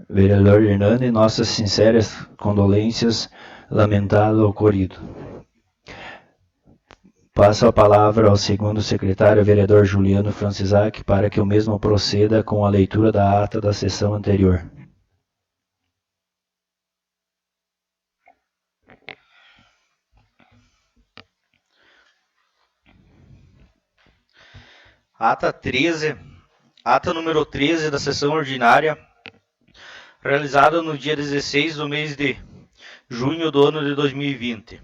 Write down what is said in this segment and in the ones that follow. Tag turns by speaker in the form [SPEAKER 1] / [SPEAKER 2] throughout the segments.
[SPEAKER 1] Vereador Hernani, nossas sinceras condolências, lamentado o ocorrido. Passo a palavra ao segundo secretário, vereador Juliano Francisac, para que o mesmo proceda com a leitura da ata da sessão anterior.
[SPEAKER 2] Ata número 13 da sessão ordinária, realizada no dia 16 do mês de junho do ano de 2020,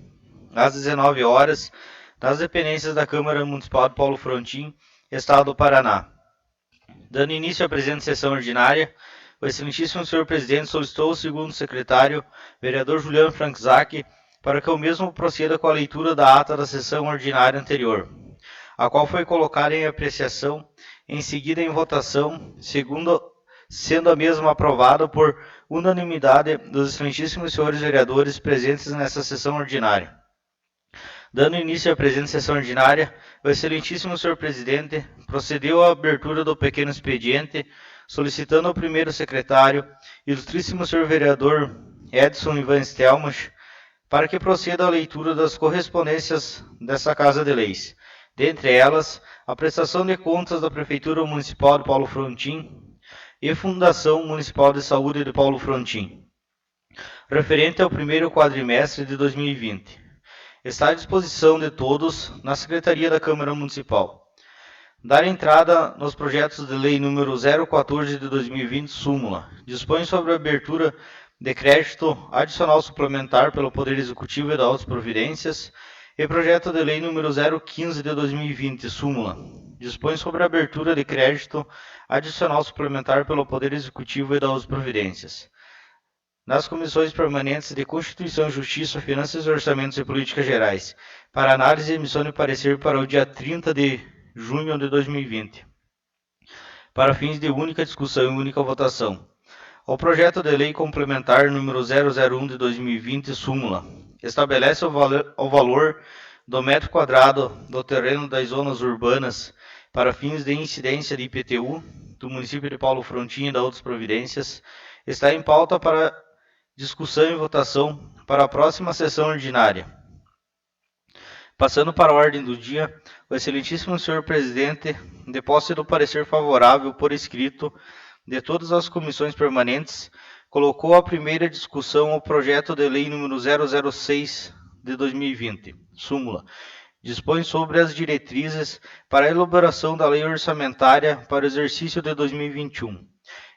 [SPEAKER 2] às 19 horas, nas dependências da Câmara Municipal de Paulo Frontin, Estado do Paraná. Dando início à presente sessão ordinária, o excelentíssimo senhor presidente solicitou ao segundo secretário, vereador Juliano Francisac, para que o mesmo proceda com a leitura da ata da sessão ordinária anterior, a qual foi colocada em apreciação, em seguida em votação, sendo a mesma aprovada por unanimidade dos excelentíssimos senhores vereadores presentes nesta sessão ordinária. Dando início à presente sessão ordinária, o excelentíssimo senhor presidente procedeu à abertura do pequeno expediente, solicitando ao primeiro secretário, ilustríssimo senhor vereador Edson Ivan Stelmach, para que proceda à leitura das correspondências desta Casa de Leis. Dentre elas, a prestação de contas da Prefeitura Municipal de Paulo Frontin e Fundação Municipal de Saúde de Paulo Frontin, referente ao primeiro quadrimestre de 2020. Está à disposição de todos na Secretaria da Câmara Municipal. Dar entrada nos projetos de lei número 014 de 2020, súmula. Dispõe sobre a abertura de crédito adicional suplementar pelo Poder Executivo e da outras providências, e projeto de lei número 015 de 2020, súmula. Dispõe sobre a abertura de crédito adicional suplementar pelo Poder Executivo e da outras providências. Nas comissões permanentes de Constituição, Justiça, Finanças, Orçamentos e Políticas Gerais, para análise e emissão de parecer para o dia 30 de junho de 2020, para fins de única discussão e única votação. O projeto de lei complementar número 001 de 2020, súmula, estabelece o valor do metro quadrado do terreno das zonas urbanas para fins de incidência de IPTU do município de Paulo Frontin e das outras providências. Está em pauta para discussão e votação para a próxima sessão ordinária. Passando para a ordem do dia, o excelentíssimo senhor presidente, de posse do parecer favorável por escrito de todas as comissões permanentes, colocou à primeira discussão o projeto de lei número 006 de 2020, súmula. Dispõe sobre as diretrizes para a elaboração da lei orçamentária para o exercício de 2021.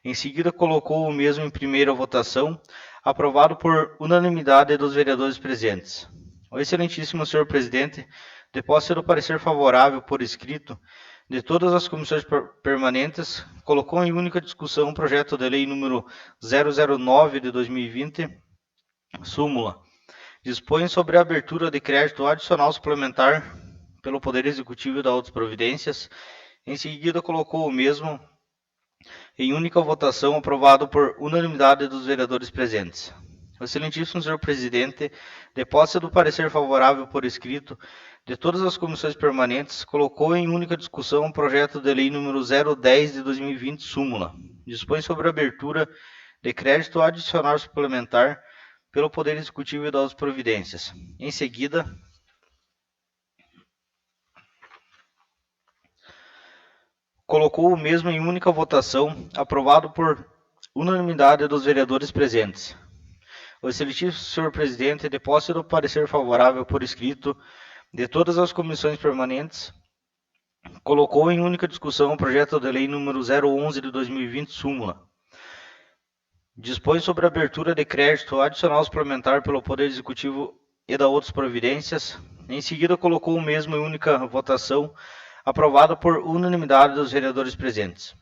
[SPEAKER 2] Em seguida, colocou o mesmo em primeira votação, aprovado por unanimidade dos vereadores presentes. O excelentíssimo senhor presidente, de posse do parecer favorável por escrito de todas as comissões permanentes, colocou em única discussão o projeto de lei número 009 de 2020, súmula. Dispõe sobre a abertura de crédito adicional suplementar pelo Poder Executivo e da outras providências. Em seguida, colocou o mesmo em única votação, aprovado por unanimidade dos vereadores presentes. O excelentíssimo senhor presidente, de posse do parecer favorável por escrito de todas as comissões permanentes, colocou em única discussão o projeto de lei número 010 de 2020, súmula. Dispõe sobre a abertura de crédito adicional suplementar pelo Poder Executivo e das providências. Em seguida, colocou o mesmo em única votação, aprovado por unanimidade dos vereadores presentes. O excelentíssimo senhor presidente, de posse do parecer favorável por escrito de todas as comissões permanentes, colocou em única discussão o projeto de lei número 011 de 2020, súmula. Dispõe sobre a abertura de crédito adicional suplementar pelo Poder Executivo e da outras providências. Em seguida, colocou o mesmo em única votação, aprovado por unanimidade dos vereadores presentes.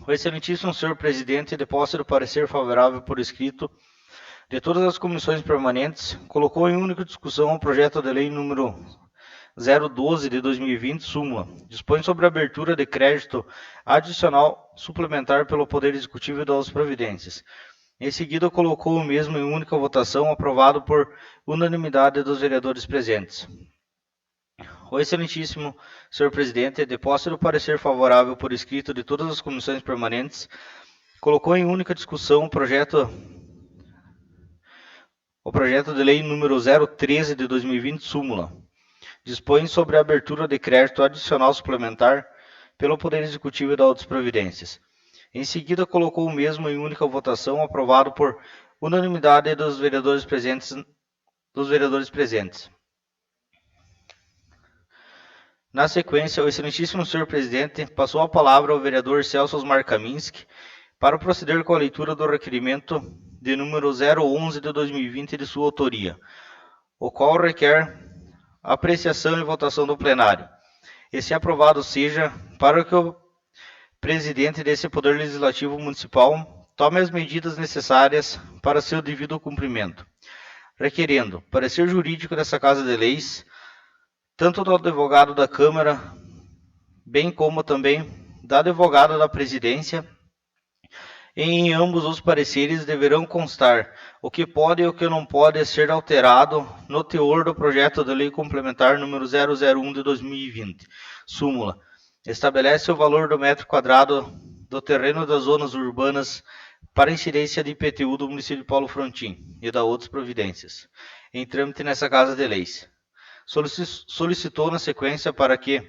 [SPEAKER 2] O excelentíssimo senhor presidente, de posse do parecer favorável por escrito de todas as comissões permanentes, colocou em única discussão o projeto de lei número 012 de 2020, súmula. Dispõe sobre a abertura de crédito adicional suplementar pelo Poder Executivo e das providências. Em seguida, colocou o mesmo em única votação, aprovado por unanimidade dos vereadores presentes. O excelentíssimo senhor presidente, de posse do parecer favorável por escrito de todas as comissões permanentes, colocou em única discussão o projeto de lei número 013 de 2020, súmula. Dispõe sobre a abertura de crédito adicional suplementar pelo Poder Executivo e da outras providências. Em seguida, colocou o mesmo em única votação, aprovado por unanimidade dos vereadores presentes. Na sequência, o excelentíssimo senhor presidente passou a palavra ao vereador Celso Osmar Kaminski para proceder com a leitura do requerimento de número 011 de 2020 de sua autoria, o qual requer apreciação e votação do plenário. E se aprovado seja, para que o presidente desse Poder Legislativo Municipal tome as medidas necessárias para seu devido cumprimento, requerendo parecer jurídico dessa Casa de Leis, tanto do advogado da Câmara, bem como também da advogada da Presidência. Em ambos os pareceres deverão constar o que pode e o que não pode ser alterado no teor do projeto de lei complementar número 001 de 2020. Súmula. Estabelece o valor do metro quadrado do terreno das zonas urbanas para incidência de IPTU do município de Paulo Frontin e da outras providências, em trâmite nessa Casa de Leis. Solicitou na sequência para que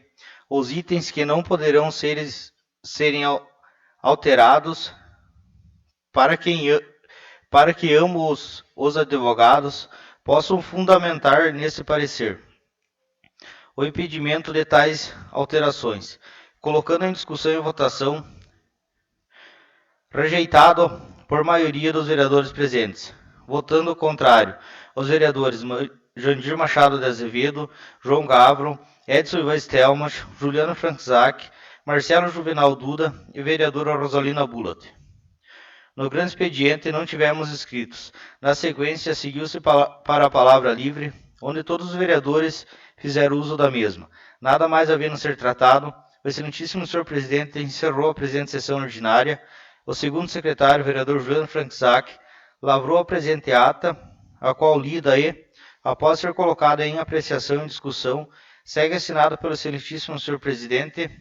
[SPEAKER 2] os itens que não poderão serem alterados para que ambos os advogados possam fundamentar nesse parecer o impedimento de tais alterações, colocando em discussão e votação, rejeitado por maioria dos vereadores presentes. Votando o contrário, os vereadores Jandir Machado de Azevedo, João Gavron, Edson Ivan Stelmach, Juliano Franczak, Marcelo Juvenal Duda e vereadora Rosalina Bullat. No grande expediente não tivemos inscritos. Na sequência, seguiu-se para a palavra livre, onde todos os vereadores fizeram uso da mesma. Nada mais havendo ser tratado, o excelentíssimo senhor presidente encerrou a presente sessão ordinária. O segundo secretário, vereador Juliano Franczak, lavrou a presente ata, a qual lida e, após ser colocada em apreciação e discussão, segue assinada pelo excelentíssimo senhor presidente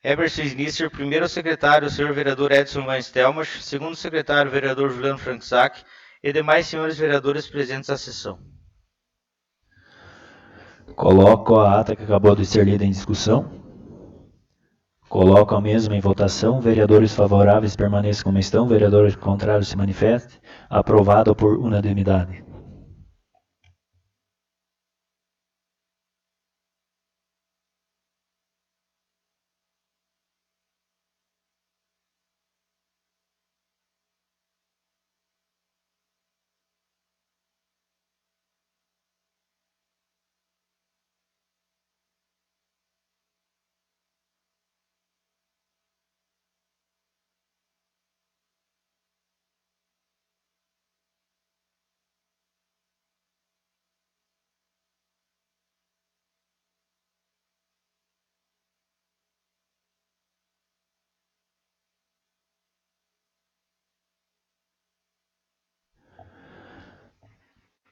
[SPEAKER 2] Eberson Snisser, primeiro secretário, o senhor vereador Edson Van Stelmach, segundo secretário, o vereador Juliano Franczak e demais senhores vereadores presentes à sessão.
[SPEAKER 1] Coloco a ata que acabou de ser lida em discussão. Coloco a mesma em votação. Vereadores favoráveis permaneçam como estão. Vereadores contrários se manifestem. Aprovado por unanimidade.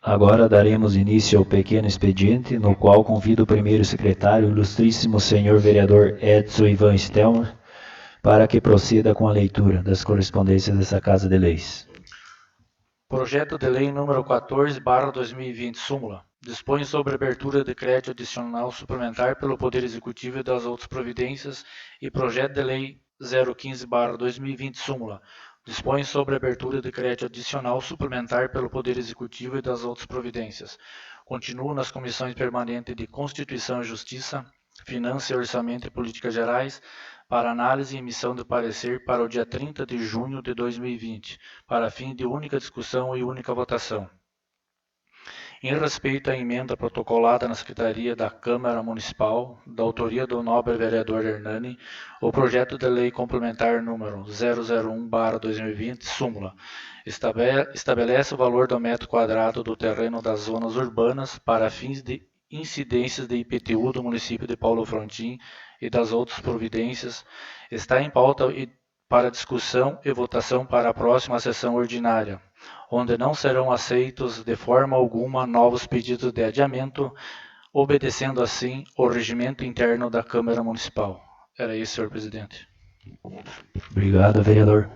[SPEAKER 1] Agora daremos início ao pequeno expediente, no qual convido o primeiro secretário, o ilustríssimo senhor vereador Edson Ivan Stelmach, para que proceda com a leitura das correspondências dessa Casa de Leis.
[SPEAKER 3] Projeto de Lei número 14/2020, súmula. Dispõe sobre abertura de crédito adicional suplementar pelo Poder Executivo e das outras providências e Projeto de Lei 015/2020, súmula. Dispõe sobre abertura de crédito adicional suplementar pelo Poder Executivo e das outras providências. Continuo nas comissões permanentes de Constituição e Justiça, Finanças, Orçamento e Políticas Gerais, para análise e emissão de parecer para o dia 30 de junho de 2020, para fim de única discussão e única votação. Em respeito à emenda protocolada na Secretaria da Câmara Municipal, da autoria do nobre vereador Hernani, o projeto de lei complementar número 001/2020, súmula, estabelece o valor do metro quadrado do terreno das zonas urbanas para fins de incidências de IPTU do município de Paulo Frontin e das outras providências, está em pauta para discussão e votação para a próxima sessão ordinária, onde não serão aceitos de forma alguma novos pedidos de adiamento, obedecendo assim o regimento interno da Câmara Municipal. Era isso, senhor presidente.
[SPEAKER 1] Obrigado, vereador.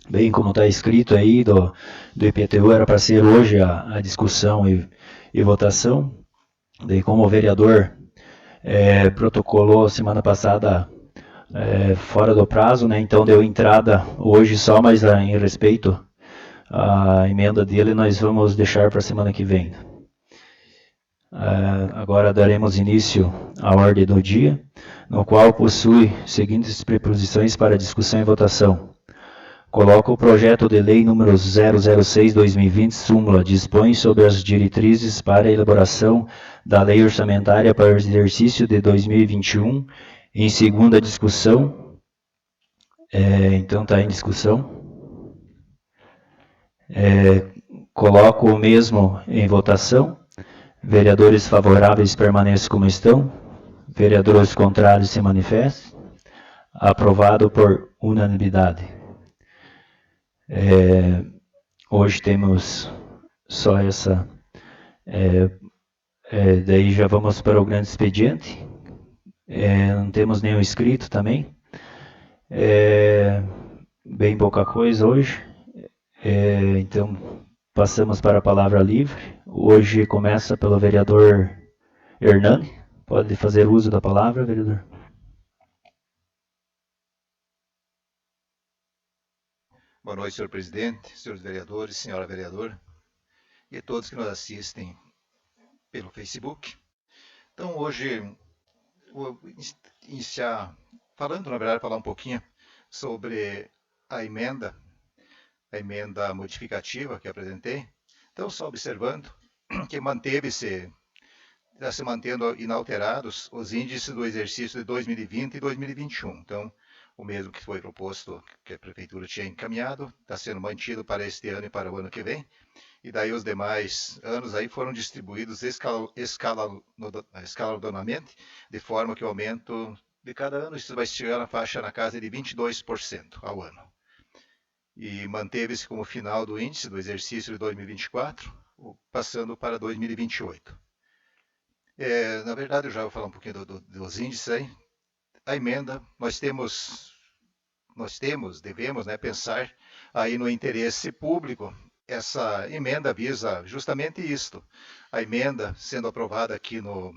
[SPEAKER 1] Bem, como está escrito aí do IPTU, era para ser hoje a discussão e votação. Daí, como o vereador protocolou semana passada fora do prazo, né? Então deu entrada hoje só, mas em respeito à emenda dele, nós vamos deixar para a semana que vem. Agora daremos início à ordem do dia, no qual possui seguintes preposições para discussão e votação. Coloca o projeto de lei número 006/2020, súmula, dispõe sobre as diretrizes para a elaboração da lei orçamentária para o exercício de 2021, em segunda discussão. Então está em discussão. Coloco o mesmo em votação. Vereadores favoráveis permaneçam como estão. Vereadores contrários se manifestem. Aprovado por unanimidade. Hoje temos só essa. Daí já vamos para o grande expediente. Não temos nenhum escrito também. Bem pouca coisa hoje. Então passamos para a palavra livre. Hoje começa pelo vereador Hernani. Pode fazer uso da palavra, vereador.
[SPEAKER 4] Boa noite, senhor presidente, senhores vereadores, senhora vereadora e todos que nos assistem pelo Facebook. Então, hoje, vou iniciar falando, na verdade, falar um pouquinho sobre a emenda modificativa que apresentei. Então, só observando que está se mantendo inalterados os índices do exercício de 2020 e 2021. Então, o mesmo que foi proposto, que a Prefeitura tinha encaminhado, está sendo mantido para este ano e para o ano que vem. E daí os demais anos aí foram distribuídos escalonadamente, de forma que o aumento de cada ano isso vai chegar na casa de 22% ao ano. E manteve-se como final do índice do exercício de 2024, passando para 2028. Na verdade, eu já vou falar um pouquinho dos índices aí. A emenda, devemos pensar aí no interesse público. Essa emenda visa justamente isto. A emenda sendo aprovada aqui no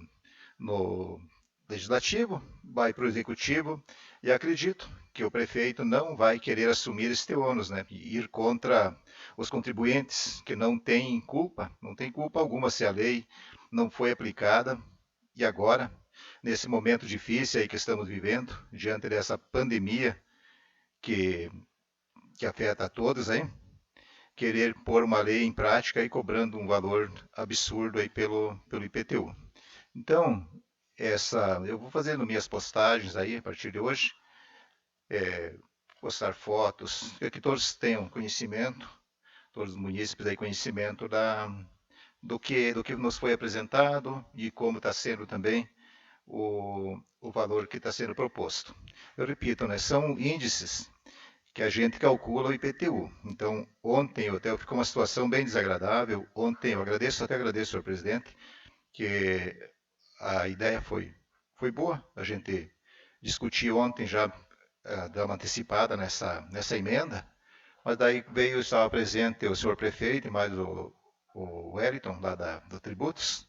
[SPEAKER 4] Legislativo, vai para o Executivo, e acredito que o prefeito não vai querer assumir este ônus, e ir contra os contribuintes que não têm culpa alguma se a lei não foi aplicada, e agora, nesse momento difícil aí que estamos vivendo, diante dessa pandemia que afeta a todos aí, querer pôr uma lei em prática e cobrando um valor absurdo aí pelo IPTU. Então, eu vou fazendo minhas postagens aí a partir de hoje, postar fotos, para que todos tenham conhecimento, todos os munícipes aí conhecimento do que nos foi apresentado e como está sendo também o valor que está sendo proposto. Eu repito, são índices que a gente calcula o IPTU. Então, ontem ficou uma situação bem desagradável. Ontem eu agradeço, senhor presidente, que a ideia foi boa. A gente discutiu ontem já, dar uma antecipada nessa emenda, mas daí estava presente o senhor prefeito e mais o Wellington lá do Tributos,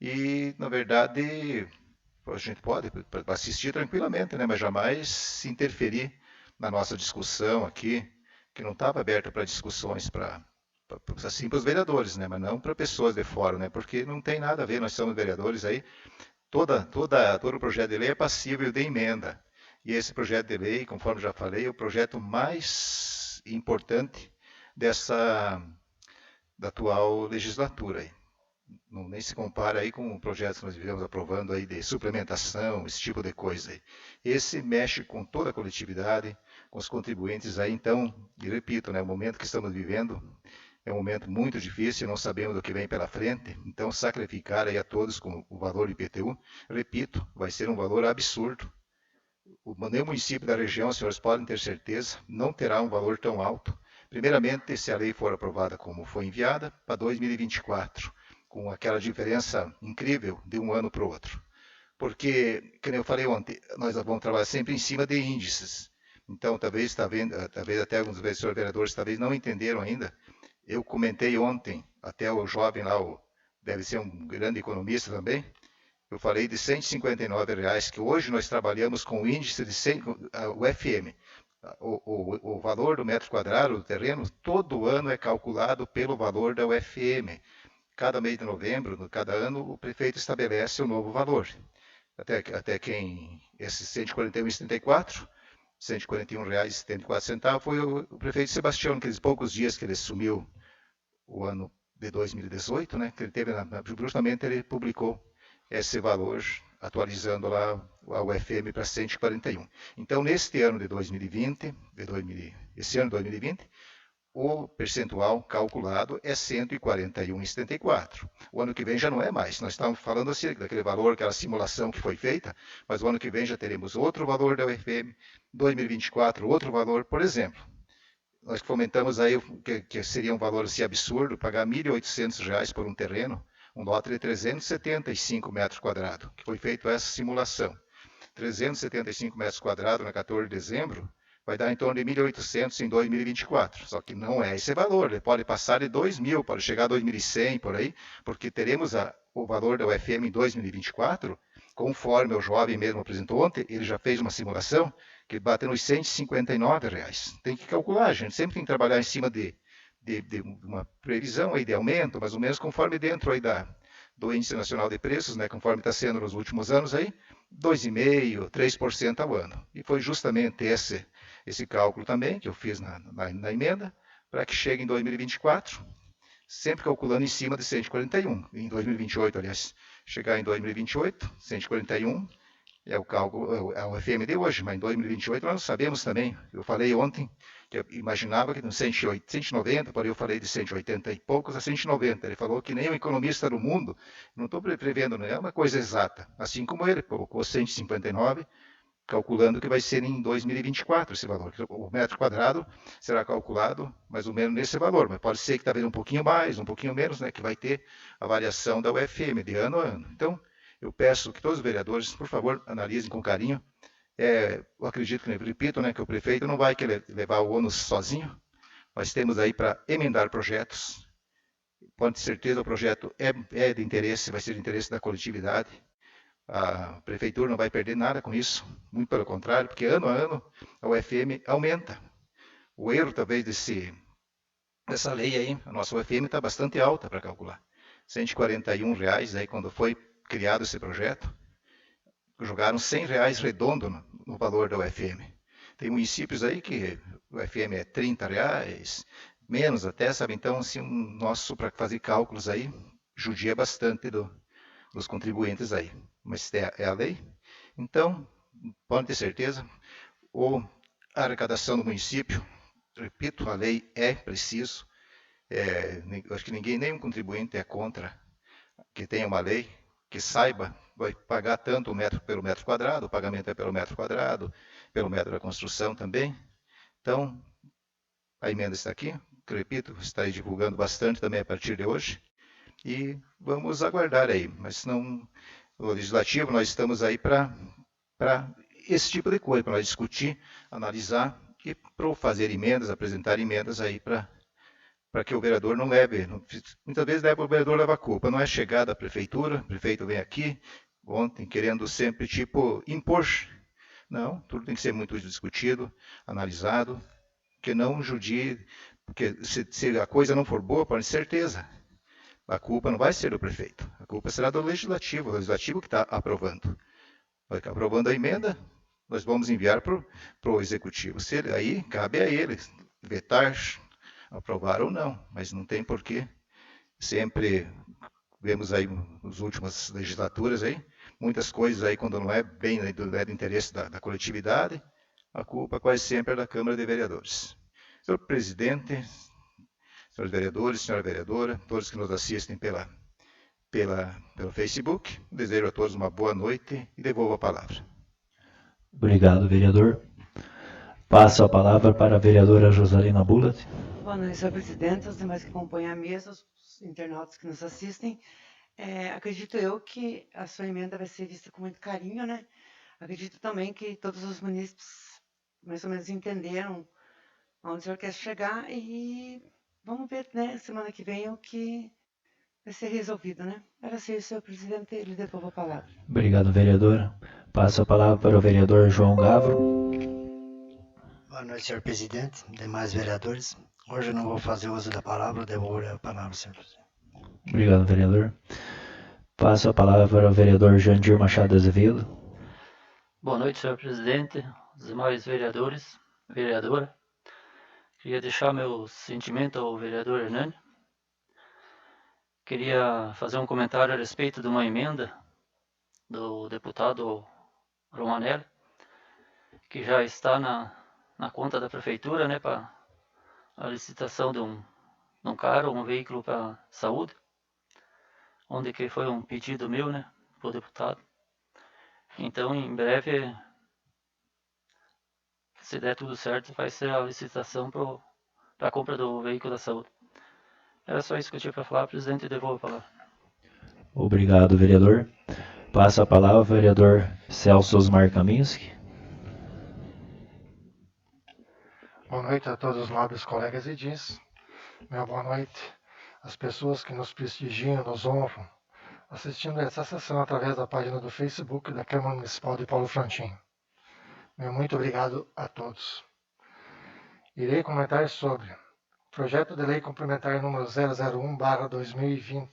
[SPEAKER 4] e na verdade a gente pode assistir tranquilamente, mas jamais se interferir na nossa discussão aqui, que não estava aberta para discussões para os vereadores, mas não para pessoas de fora, porque não tem nada a ver, nós somos vereadores aí, todo o projeto de lei é passível de emenda, e esse projeto de lei, conforme já falei, é o projeto mais importante da atual legislatura aí. Nem se compara aí com projetos que nós vivemos aprovando aí de suplementação, esse tipo de coisa aí. Esse mexe com toda a coletividade, com os contribuintes aí, então, e repito, o momento que estamos vivendo é um momento muito difícil, não sabemos do que vem pela frente, então sacrificar aí a todos com o valor do IPTU, repito, vai ser um valor absurdo. Nenhum município da região, os senhores podem ter certeza, não terá um valor tão alto. Primeiramente, se a lei for aprovada como foi enviada, para 2024, com aquela diferença incrível de um ano para o outro. Porque, como eu falei ontem, nós vamos trabalhar sempre em cima de índices. Então, talvez até alguns vereadores talvez não entenderam ainda. Eu comentei ontem, até o jovem lá, deve ser um grande economista também, eu falei de R$ 159, que hoje nós trabalhamos com o índice de 100, o FM. O valor do metro quadrado do terreno, todo ano é calculado pelo valor da UFM. Cada mês de novembro, cada ano, o prefeito estabelece um novo valor. Até quem, esses R$ 141,74, R$ 141,74 foi o prefeito Sebastião, naqueles poucos dias que ele assumiu o ano de 2018, né, que ele teve, justamente ele publicou esse valor, atualizando lá a UFM para 141. Então, neste ano de 2020, esse ano de 2020, o percentual calculado é 141,74. O ano que vem já não é mais. Nós estamos falando assim, daquele valor, aquela simulação que foi feita, mas o ano que vem já teremos outro valor da UFM, 2024 outro valor, por exemplo. Nós fomentamos aí que seria um valor assim, absurdo, pagar R$ 1.800 por um terreno, um lote de 375 metros quadrados, que foi feita essa simulação. 375 metros quadrados na 14 de dezembro, vai dar em torno de 1.800 em 2024. Só que não é esse valor, ele pode passar de 2.000, pode chegar a 2.100 por aí, porque teremos o valor da UFM em 2024, conforme o jovem mesmo apresentou ontem, ele já fez uma simulação que bate nos R$ 159. Tem que calcular, a gente sempre tem que trabalhar em cima de uma previsão aí de aumento, mais ou menos conforme dentro aí do Índice Nacional de Preços, né, conforme está sendo nos últimos anos aí, 2,5%, 3% ao ano. E foi justamente esse cálculo também que eu fiz na emenda, para que chegue em 2024, sempre calculando em cima de 141. Em 2028, aliás, chegar em 2028, 141, é o cálculo, é o UFM de hoje, mas em 2028 nós não sabemos também. Eu falei ontem que eu imaginava que no 190, porém eu falei de 180 e poucos a 190. Ele falou que nem um economista do mundo, não estou prevendo, não é uma coisa exata. Assim como ele colocou 159, calculando que vai ser em 2024 esse valor. O metro quadrado será calculado mais ou menos nesse valor, mas pode ser que talvez um pouquinho mais, um pouquinho menos, né, que vai ter a variação da UFM de ano a ano. Então, eu peço que todos os vereadores, por favor, analisem com carinho. Eu acredito que, repito, né, que o prefeito não vai querer levar o ônus sozinho. Nós temos aí para emendar projetos. Pode ter certeza, o projeto é de interesse, vai ser de interesse da coletividade. A prefeitura não vai perder nada com isso, muito pelo contrário, porque ano a ano a UFM aumenta. O erro, talvez, dessa lei aí, a nossa UFM está bastante alta para calcular. R$ 141 aí, quando foi criado esse projeto, jogaram R$ 100 redondo no valor da UFM. Tem municípios aí que o UFM é R$ 30, menos até, sabe? Então, assim, nosso, para fazer cálculos aí, judia bastante dos contribuintes aí. Mas é a lei. Então, podem ter certeza, a arrecadação do município, repito, a lei é preciso. Acho que nenhum contribuinte é contra que tenha uma lei, que saiba, vai pagar tanto pelo metro quadrado, o pagamento é pelo metro quadrado, pelo metro da construção também. Então, a emenda está aqui, que, repito, estarei divulgando bastante também a partir de hoje, e vamos aguardar aí. Mas não, no Legislativo nós estamos aí para esse tipo de coisa, para nós discutir, analisar e para fazer emendas, apresentar emendas aí para que o vereador não leve, muitas vezes o vereador leva a culpa, não é chegada à prefeitura, o prefeito vem aqui, ontem, querendo sempre, impor. Não, tudo tem que ser muito discutido, analisado, que não judie, porque se a coisa não for boa, pode ter certeza, a culpa não vai ser do prefeito, a culpa será do legislativo, o legislativo que está aprovando. Vai ficar aprovando a emenda, nós vamos enviar para o executivo. Aí cabe a ele vetar, aprovar ou não, mas não tem porquê. Sempre vemos aí nas últimas legislaturas aí, muitas coisas aí quando não é bem do interesse da coletividade, a culpa quase sempre é da Câmara de Vereadores. Senhor presidente, senhores vereadores, senhora vereadora, todos que nos assistem pelo Facebook, desejo a todos uma boa noite e devolvo a palavra.
[SPEAKER 1] Obrigado, vereador. Passo a palavra para a vereadora Josalina Bullat.
[SPEAKER 5] Boa noite, senhor presidente, os demais que acompanham a mesa, os internautas que nos assistem. Acredito eu que a sua emenda vai ser vista com muito carinho, né? Acredito também que todos os munícipes mais ou menos entenderam onde o senhor quer chegar e vamos ver, né, semana que vem o que vai ser resolvido, né? Era assim, senhor presidente, lhe devolvo a palavra.
[SPEAKER 1] Obrigado, vereadora. Passo a palavra para o vereador João Gavro.
[SPEAKER 6] Boa noite, senhor presidente, demais vereadores. Hoje eu não vou fazer uso da palavra, eu devolvo a palavra, senhor presidente.
[SPEAKER 1] Obrigado, vereador. Passo a palavra para o vereador Jandir Machado Azevedo.
[SPEAKER 3] Boa noite, senhor presidente, os demais vereadores, vereadora. Queria deixar meu sentimento ao vereador Hernani. Queria fazer um comentário a respeito de uma emenda do deputado Romanelli, que já está na conta da prefeitura, né, para a licitação de um carro, um veículo para saúde, onde que foi um pedido meu, né, para o deputado. Então, em breve, se der tudo certo, vai ser a licitação para a compra do veículo da saúde. Era só isso que eu tinha para falar, presidente, e devolvo a palavra.
[SPEAKER 1] Obrigado, vereador. Passo a palavra ao vereador Celso Osmar Kaminski.
[SPEAKER 7] Boa noite a todos os nobres colegas e DINs. Meu boa noite às pessoas que nos prestigiam, nos honram, assistindo essa sessão através da página do Facebook da Câmara Municipal de Paulo Frontin. Meu muito obrigado a todos. Irei comentar sobre o projeto de lei complementar número 001/2020.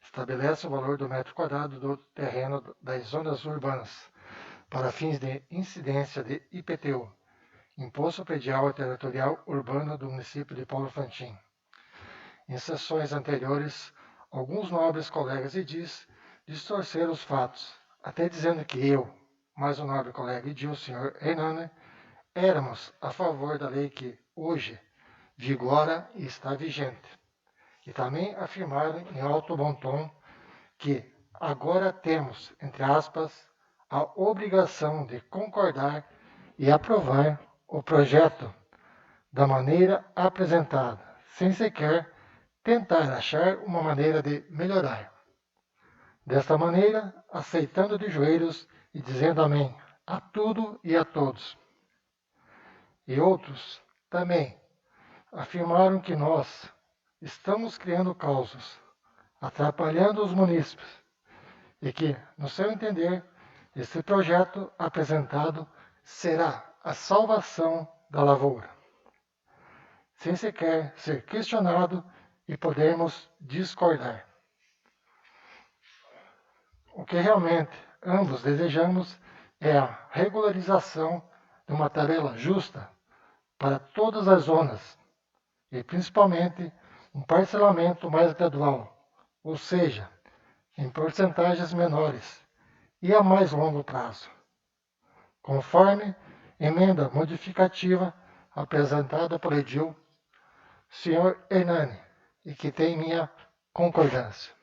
[SPEAKER 7] Estabelece o valor do metro quadrado do terreno das zonas urbanas para fins de incidência de IPTU, Imposto Predial e Territorial Urbano do município de Paulo Frontin. Em sessões anteriores, alguns nobres colegas e DIs distorceram os fatos, até dizendo que eu, mais o nobre colega e o senhor Hernani, éramos a favor da lei que hoje vigora e está vigente. E também afirmaram em alto bom tom que agora temos, entre aspas, a obrigação de concordar e aprovar o projeto da maneira apresentada, sem sequer tentar achar uma maneira de melhorar. Desta maneira, aceitando de joelhos e dizendo amém a tudo e a todos. E outros também afirmaram que nós estamos criando causos, atrapalhando os munícipes, e que, no seu entender, esse projeto apresentado será a salvação da lavoura, sem sequer ser questionado e podermos discordar. O que realmente ambos desejamos é a regularização de uma tabela justa para todas as zonas e, principalmente, um parcelamento mais gradual, ou seja, em porcentagens menores e a mais longo prazo, conforme emenda modificativa apresentada por edil Sr. Hernani, e que tem minha concordância.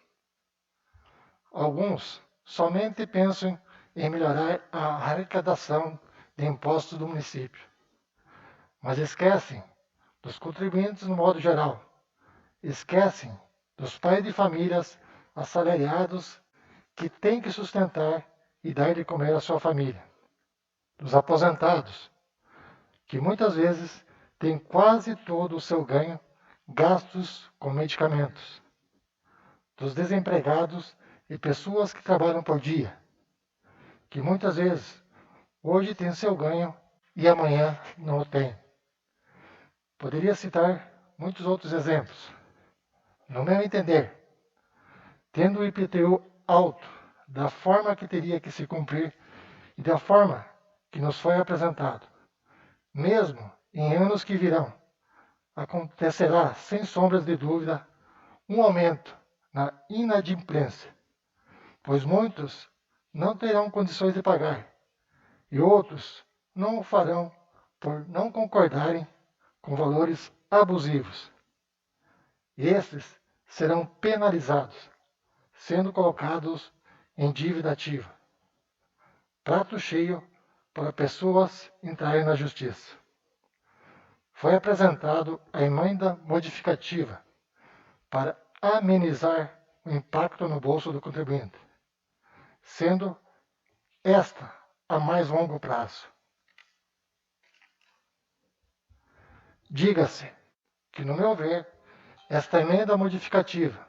[SPEAKER 7] Alguns somente pensam em melhorar a arrecadação de impostos do município, mas esquecem dos contribuintes no modo geral, esquecem dos pais de famílias assalariados que têm que sustentar e dar de comer à sua família, dos aposentados, que muitas vezes têm quase todo o seu ganho gastos com medicamentos, dos desempregados e pessoas que trabalham por dia, que muitas vezes hoje têm seu ganho e amanhã não o têm. Poderia citar muitos outros exemplos. No meu entender, tendo o IPTU alto da forma que teria que se cumprir e da forma que nos foi apresentado, mesmo em anos que virão, acontecerá, sem sombras de dúvida, um aumento na inadimplência, pois muitos não terão condições de pagar e outros não o farão por não concordarem com valores abusivos. E esses serão penalizados, sendo colocados em dívida ativa. Prato cheio para pessoas entrarem na justiça. Foi apresentado a emenda modificativa para amenizar o impacto no bolso do contribuinte, sendo esta a mais longo prazo. Diga-se que, no meu ver, esta emenda modificativa,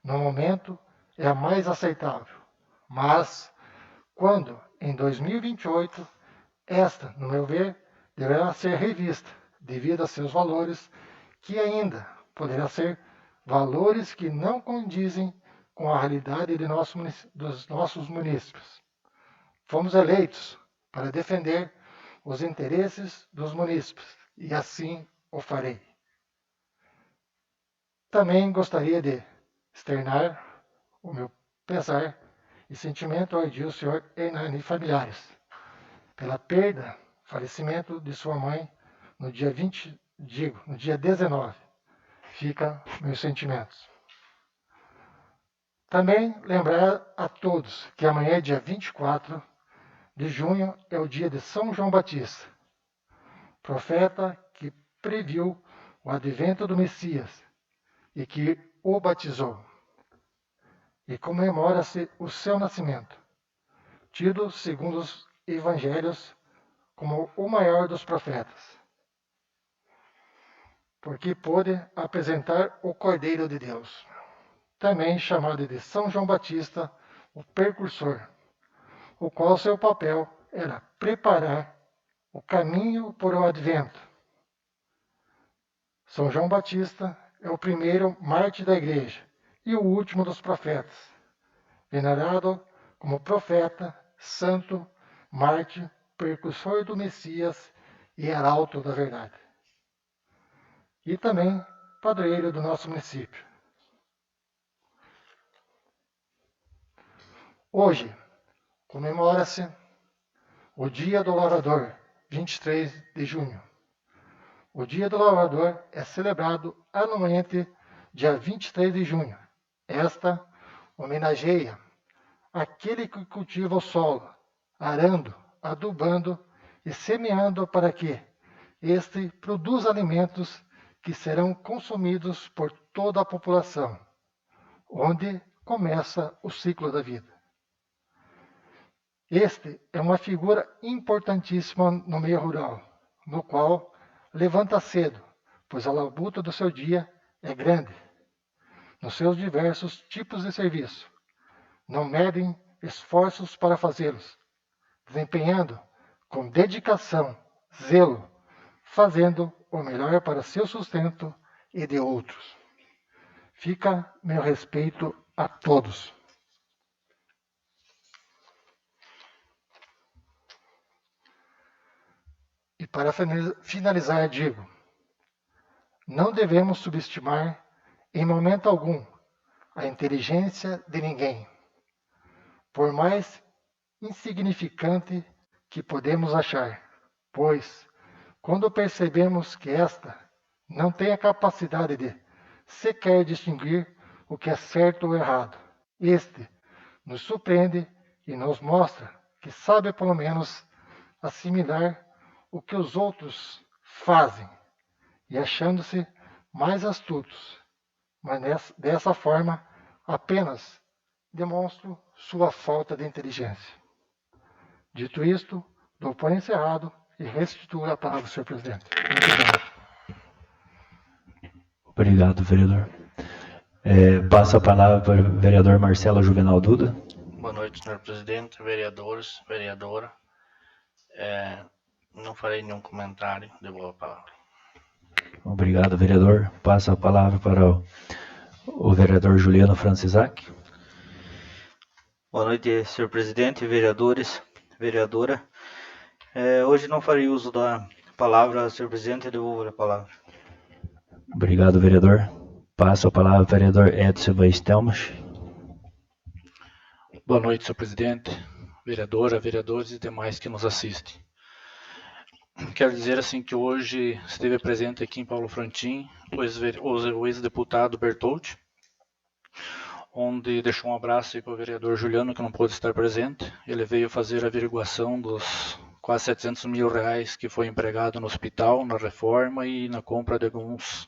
[SPEAKER 7] no momento, é a mais aceitável, mas, quando, em 2028, esta, no meu ver, deverá ser revista, devido a seus valores, que ainda poderá ser valores que não condizem com a realidade dos nossos munícipes. Fomos eleitos para defender os interesses dos munícipes, e assim o farei. Também gostaria de externar o meu pesar e sentimento ao Edil Sr. Hernani e familiares, pela perda, falecimento de sua mãe no dia 19. Fica meus sentimentos. Também lembrar a todos que amanhã, dia 24 de junho, é o dia de São João Batista, profeta que previu o advento do Messias e que o batizou. E comemora-se o seu nascimento, tido, segundo os evangelhos, como o maior dos profetas, porque pôde apresentar o Cordeiro de Deus, também chamado de São João Batista, o precursor, o qual seu papel era preparar o caminho para o advento. São João Batista é o primeiro mártir da igreja e o último dos profetas, venerado como profeta, santo, mártir, precursor do Messias e arauto da verdade. E também padroeiro do nosso município. Hoje comemora-se o Dia do Lavrador, 23 de junho. O Dia do Lavrador é celebrado anualmente dia 23 de junho. Esta homenageia aquele que cultiva o solo, arando, adubando e semeando para que este produza alimentos que serão consumidos por toda a população, onde começa o ciclo da vida. Este é uma figura importantíssima no meio rural, no qual levanta cedo, pois a labuta do seu dia é grande, nos seus diversos tipos de serviço. Não medem esforços para fazê-los, desempenhando com dedicação, zelo, fazendo o melhor para seu sustento e de outros. Fica meu respeito a todos. E para finalizar, digo, não devemos subestimar em momento algum a inteligência de ninguém, por mais insignificante que podemos achar, pois, quando percebemos que esta não tem a capacidade de sequer distinguir o que é certo ou errado, este nos surpreende e nos mostra que sabe pelo menos assimilar o que os outros fazem, e achando-se mais astutos, mas dessa forma apenas demonstram sua falta de inteligência. Dito isto, dou por encerrado e restituo a palavra ao senhor presidente. Muito
[SPEAKER 1] Obrigado, vereador. Passo a palavra para o vereador Marcelo Juvenal Duda.
[SPEAKER 3] Boa noite, senhor presidente, vereadores, vereadora. Não farei nenhum comentário, devolvo a palavra.
[SPEAKER 1] Obrigado, vereador. Passo a palavra para o vereador Juliano Francisac.
[SPEAKER 2] Boa noite, senhor presidente, vereadores, vereadora. Hoje não farei uso da palavra, senhor presidente, devolvo a palavra.
[SPEAKER 1] Obrigado, vereador. Passo a palavra ao vereador Edson Weistelmach.
[SPEAKER 3] Boa noite, senhor presidente, vereadora, vereadores e demais que nos assistem. Quero dizer assim que hoje esteve presente aqui em Paulo Frontin o ex-deputado Bertoldi, onde deixou um abraço para o vereador Juliano, que não pôde estar presente. Ele veio fazer a averiguação dos quase 700 mil reais que foi empregado no hospital, na reforma e na compra de alguns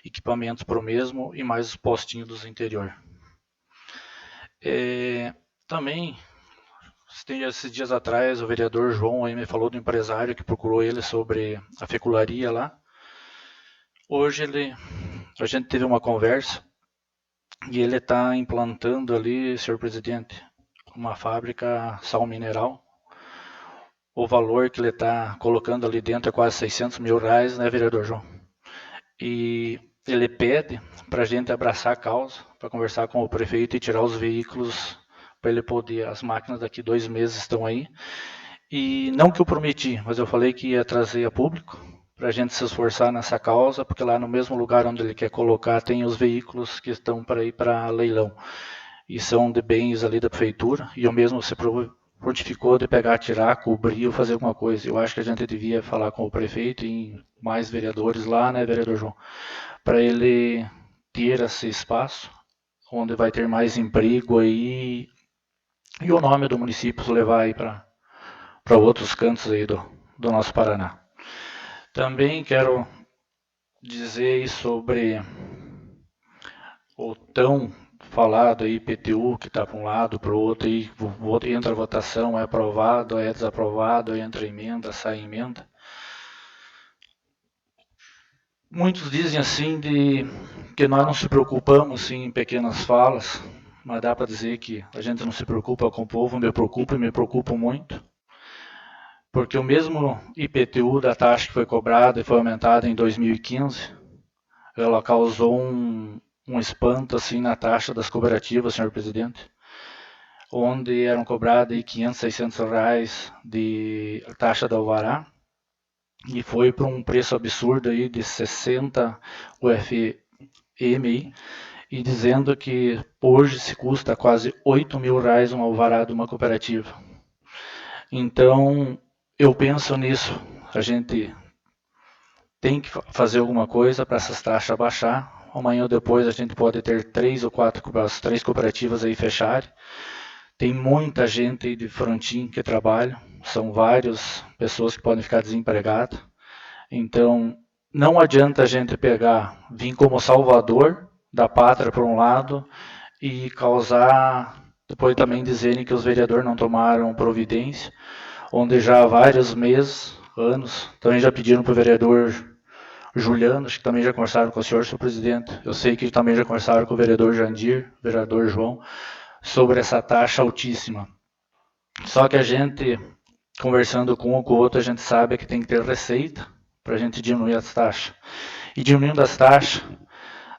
[SPEAKER 3] equipamentos para o mesmo e mais os postinhos do interior. Também, esses dias atrás, o vereador João aí me falou do empresário que procurou ele sobre a fecularia lá. Hoje a gente teve uma conversa e ele está implantando ali, senhor presidente, uma fábrica sal mineral. O valor que ele está colocando ali dentro é quase 600 mil reais, né, vereador João? E ele pede para a gente abraçar a causa, para conversar com o prefeito e tirar os veículos para ele poder, as máquinas daqui 2 meses estão aí. E não que eu prometi, mas eu falei que ia trazer a público para a gente se esforçar nessa causa, porque lá no mesmo lugar onde ele quer colocar tem os veículos que estão para ir para leilão. E são de bens ali da prefeitura, e eu mesmo se prontificou de pegar, tirar, cobrir ou fazer alguma coisa. Eu acho que a gente devia falar com o prefeito e mais vereadores lá, né, vereador João, para ele ter esse espaço onde vai ter mais emprego aí e o nome do município levar aí para outros cantos aí do nosso Paraná. Também quero dizer aí sobre o tão falado aí IPTU, que está para um lado, para o outro, aí entra a votação, é aprovado, é desaprovado, entra emenda, sai emenda. Muitos dizem assim que nós não se preocupamos assim, em pequenas falas, mas dá para dizer que a gente não se preocupa com o povo, me preocupo muito, porque o mesmo IPTU da taxa que foi cobrada e foi aumentada em 2015, ela causou um espanto assim na taxa das cooperativas, senhor presidente, onde eram cobrados aí 500, 600 reais de taxa da alvará, e foi para um preço absurdo aí de 60 UFM, e dizendo que hoje se custa quase 8 mil reais um alvará de uma cooperativa. Então, eu penso nisso, a gente tem que fazer alguma coisa para essas taxas baixar. Amanhã ou depois a gente pode ter 3 ou 4, as 3 cooperativas aí fecharem. Tem muita gente aí de Frontin que trabalha, são várias pessoas que podem ficar desempregadas. Então, não adianta a gente vir como salvador da pátria por um lado e causar, depois também dizerem que os vereadores não tomaram providência, onde já há vários meses, anos, também já pediram para o vereador Juliano, acho que também já conversaram com o senhor presidente, eu sei que também já conversaram com o vereador Jandir, vereador João, sobre essa taxa altíssima. Só que a gente, conversando com um ou com o outro, a gente sabe que tem que ter receita para a gente diminuir as taxas. E diminuindo as taxas,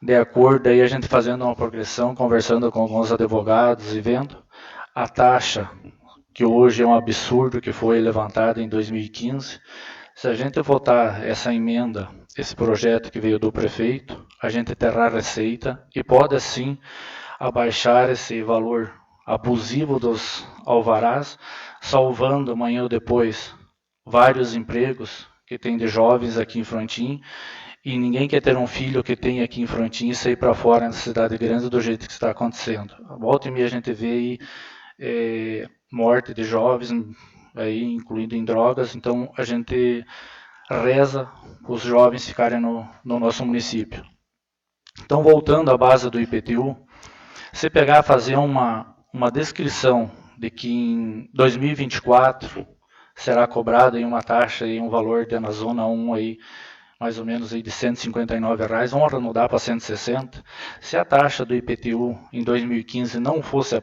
[SPEAKER 3] de acordo, aí a gente fazendo uma progressão, conversando com alguns advogados e vendo a taxa, que hoje é um absurdo, que foi levantada em 2015, se a gente votar essa emenda, esse projeto que veio do prefeito, a gente terá receita e pode assim abaixar esse valor abusivo dos alvarás, salvando amanhã ou depois vários empregos que tem de jovens aqui em Frontin, e ninguém quer ter um filho que tem aqui em Frontin e sair para fora na cidade grande do jeito que está acontecendo. Volta e meia a gente vê aí morte de jovens, aí, incluindo em drogas, então a gente reza os jovens ficarem no nosso município. Então, voltando à base do IPTU, se pegar e fazer uma descrição de que em 2024 será cobrada aí uma taxa e um valor na zona 1 aí, mais ou menos aí de R$ 159, vamos arredondar para 160. Se a taxa do IPTU em 2015 não fosse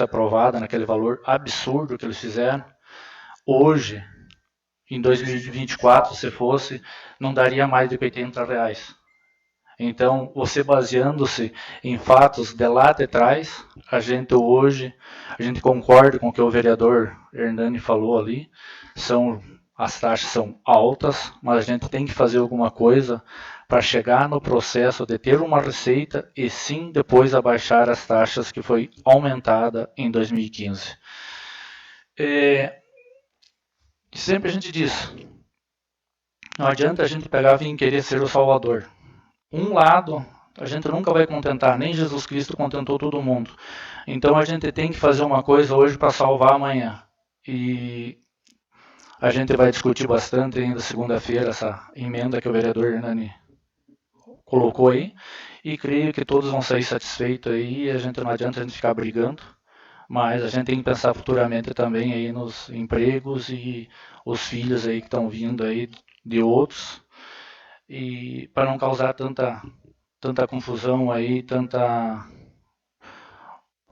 [SPEAKER 3] aprovada naquele valor absurdo que eles fizeram, hoje, em 2024, se fosse, não daria mais de R$ 80. Então, você baseando-se em fatos de lá de trás, a gente concorda com o que o vereador Hernani falou ali, as taxas são altas, mas a gente tem que fazer alguma coisa para chegar no processo de ter uma receita e sim depois abaixar as taxas que foi aumentada em 2015. Sempre a gente diz, não adianta a gente pegar e vir querer ser o salvador. Um lado, a gente nunca vai contentar, nem Jesus Cristo contentou todo mundo. Então a gente tem que fazer uma coisa hoje para salvar amanhã. E a gente vai discutir bastante ainda segunda-feira essa emenda que o vereador Hernani colocou aí. e creio que todos vão sair satisfeitos aí, a gente não adianta a gente ficar brigando, mas a gente tem que pensar futuramente também aí nos empregos e os filhos aí que estão vindo aí de outros, e para não causar tanta confusão aí,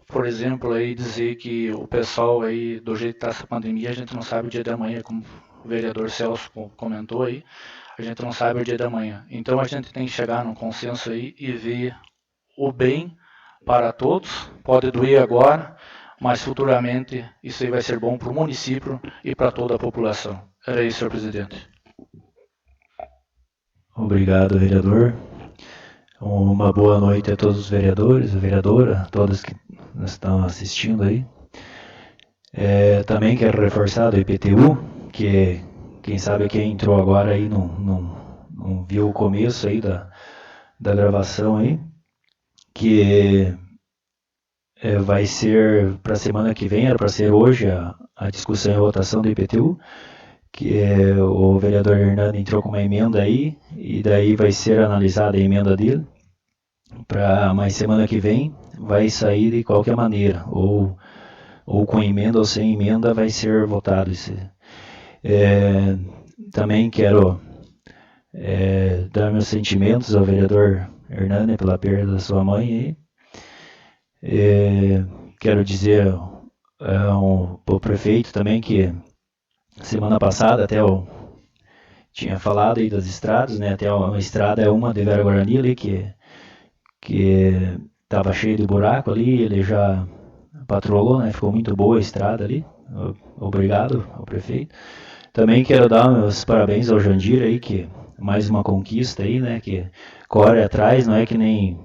[SPEAKER 3] por exemplo, aí dizer que o pessoal aí, do jeito que está essa pandemia, a gente não sabe o dia da manhã, como o vereador Celso comentou aí, a gente não sabe o dia da manhã. Então a gente tem que chegar num consenso aí e ver o bem para todos. Pode doer agora, mas futuramente isso aí vai ser bom para o município e para toda a população. Era isso, senhor presidente.
[SPEAKER 1] Obrigado, vereador. Uma boa noite a todos os vereadores, a vereadora, todos que estão assistindo aí. Também quero reforçar do IPTU, que quem sabe quem entrou agora aí não viu o começo aí da gravação aí, que vai ser para a semana que vem, era para ser hoje a discussão e votação do IPTU, que o vereador Hernando entrou com uma emenda aí, e daí vai ser analisada a emenda dele, mas semana que vem vai sair de qualquer maneira, ou com emenda ou sem emenda vai ser votado. Também quero dar meus sentimentos ao vereador Hernani pela perda da sua mãe. Quero dizer ao prefeito também que semana passada até eu tinha falado aí das estradas, né? Até uma estrada uma de Vera Guarani ali que estava cheio de buraco ali, ele já patrolou, né? Ficou muito boa a estrada ali. Obrigado ao prefeito. Também quero dar meus parabéns ao Jandir aí, que mais uma conquista aí, né? Que corre atrás, não é que nem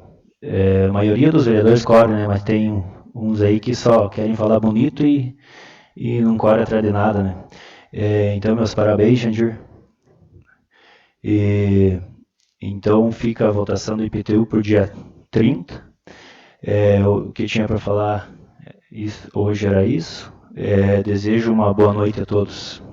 [SPEAKER 1] a maioria dos vereadores corre, né? Mas tem uns aí que só querem falar bonito e não corre atrás de nada, né? Então, meus parabéns, Jandir. Então, fica a votação do IPTU para o dia 30. O que tinha para falar hoje era isso. Desejo uma boa noite a todos.